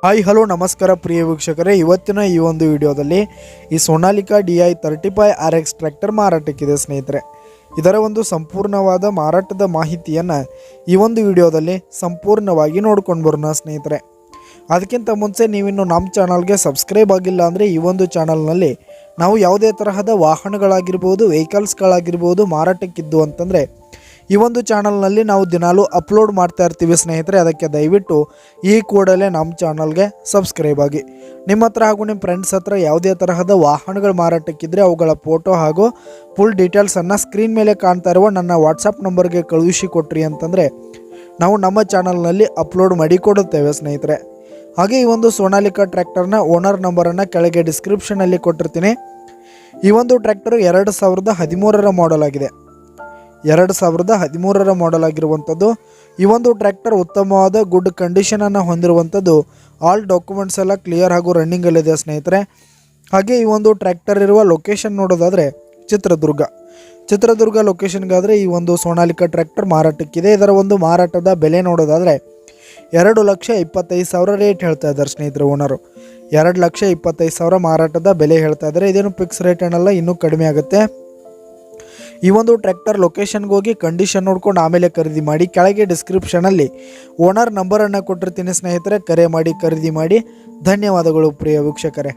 Hi hello ನಮಸ್ಕಾರ ಪ್ರಿಯ ವೀಕ್ಷಕರೇ, ಇವತ್ತಿನ ಈ ಒಂದು ವಿಡಿಯೋದಲ್ಲಿ ಈ ಸೋನಾಲಿಕಾ DI 35 RX ಟ್ರ್ಯಾಕ್ಟರ್ ಮಾರಾಟಕ್ಕಿದೆ ಸ್ನೇಹಿತರೆ. ಇದರ ಒಂದು ಸಂಪೂರ್ಣವಾದ ಮಾರಾಟದ ಮಾಹಿತಿಯನ್ನು ಈ ಒಂದು ವಿಡಿಯೋದಲ್ಲಿ ಸಂಪೂರ್ಣವಾಗಿ ನೋಡ್ಕೊಂಡು ಬರೋಣ ಸ್ನೇಹಿತರೆ. ಅದಕ್ಕಿಂತ ಮುಂಚೆ ನೀವಿನ್ನು ನಮ್ಮ ಚಾನಲ್ಗೆ ಸಬ್ಸ್ಕ್ರೈಬ್ ಆಗಿಲ್ಲ ಅಂದರೆ ಈ ಒಂದು ಚಾನಲ್ನಲ್ಲಿ ನಾವು ಯಾವುದೇ ತರಹದ ವಾಹನಗಳಾಗಿರ್ಬೋದು, ವೆಹಿಕಲ್ಸ್ಗಳಾಗಿರ್ಬೋದು ಮಾರಾಟಕ್ಕಿದ್ದು ಅಂತಂದರೆ ಈ ಒಂದು ಚಾನಲ್ನಲ್ಲಿ ನಾವು ದಿನಾಲೂ ಅಪ್ಲೋಡ್ ಮಾಡ್ತಾ ಇರ್ತೀವಿ ಸ್ನೇಹಿತರೆ. ಅದಕ್ಕೆ ದಯವಿಟ್ಟು ಈ ಕೂಡಲೇ ನಮ್ಮ ಚಾನಲ್ಗೆ ಸಬ್ಸ್ಕ್ರೈಬ್ ಆಗಿ. ನಿಮ್ಮ ಹತ್ರ ಹಾಗೂ ನಿಮ್ಮ ಫ್ರೆಂಡ್ಸ್ ಹತ್ರ ಯಾವುದೇ ತರಹದ ವಾಹನಗಳು ಮಾರಾಟಕ್ಕಿದ್ರೆ ಅವುಗಳ ಫೋಟೋ ಹಾಗೂ ಫುಲ್ ಡೀಟೇಲ್ಸನ್ನು ಸ್ಕ್ರೀನ್ ಮೇಲೆ ಕಾಣ್ತಾ ಇರುವ ನನ್ನ ವಾಟ್ಸಪ್ ನಂಬರ್ಗೆ ಕಳುಹಿಸಿ ಕೊಟ್ರಿ ಅಂತಂದರೆ ನಾವು ನಮ್ಮ ಚಾನಲ್ನಲ್ಲಿ ಅಪ್ಲೋಡ್ ಮಾಡಿ ಕೊಡುತ್ತೇವೆ ಸ್ನೇಹಿತರೆ. ಹಾಗೆ ಈ ಒಂದು ಸೋನಾಲಿಕಾ ಟ್ರ್ಯಾಕ್ಟರ್ನ ಓನರ್ ನಂಬರನ್ನು ಕೆಳಗೆ ಡಿಸ್ಕ್ರಿಪ್ಷನಲ್ಲಿ ಕೊಟ್ಟಿರ್ತೀನಿ. ಈ ಒಂದು ಟ್ರ್ಯಾಕ್ಟರ್ 2013 ಮಾಡೆಲ್ ಆಗಿದೆ. 2013 ಮಾಡೆಲ್ ಆಗಿರುವಂಥದ್ದು. ಈ ಒಂದು ಟ್ರ್ಯಾಕ್ಟರ್ ಉತ್ತಮವಾದ ಗುಡ್ ಕಂಡೀಷನನ್ನು ಹೊಂದಿರುವಂಥದ್ದು. ಆಲ್ ಡಾಕ್ಯುಮೆಂಟ್ಸ್ ಎಲ್ಲ ಕ್ಲಿಯರ್ ಹಾಗೂ ರನ್ನಿಂಗಲ್ಲಿದೆ ಸ್ನೇಹಿತರೆ. ಹಾಗೆ ಈ ಒಂದು ಟ್ರ್ಯಾಕ್ಟರ್ ಇರುವ ಲೊಕೇಶನ್ ನೋಡೋದಾದರೆ ಚಿತ್ರದುರ್ಗ ಲೊಕೇಶನ್ಗಾದರೆ ಈ ಒಂದು ಸೋನಾಲಿಕಾ ಟ್ರ್ಯಾಕ್ಟರ್ ಮಾರಾಟಕ್ಕಿದೆ. ಇದರ ಒಂದು ಮಾರಾಟದ ಬೆಲೆ ನೋಡೋದಾದರೆ 2,25,000 ರೇಟ್ ಹೇಳ್ತಾ ಇದ್ದಾರೆ ಸ್ನೇಹಿತರೆ ಓನರು. 2,25,000 ಮಾರಾಟದ ಬೆಲೆ ಹೇಳ್ತಾ ಇದ್ದಾರೆ. ಇದೇನು ಫಿಕ್ಸ್ ರೇಟ್ ಏನಲ್ಲ, ಇನ್ನೂ ಕಡಿಮೆ ಆಗುತ್ತೆ. ಈ ಒಂದು ಟ್ರ್ಯಾಕ್ಟರ್ ಲೊಕೇಶನ್ಗೆ ಹೋಗಿ ಕಂಡೀಷನ್ ನೋಡ್ಕೊಂಡು ಆಮೇಲೆ ಖರೀದಿ ಮಾಡಿ. ಕೆಳಗೆ ಡಿಸ್ಕ್ರಿಪ್ಷನಲ್ಲಿ ಓನರ್ ನಂಬರನ್ನು ಕೊಟ್ಟಿರ್ತೀನಿ ಸ್ನೇಹಿತರೆ, ಕರೆ ಮಾಡಿ ಖರೀದಿ ಮಾಡಿ. ಧನ್ಯವಾದಗಳು ಪ್ರಿಯ ವೀಕ್ಷಕರೇ.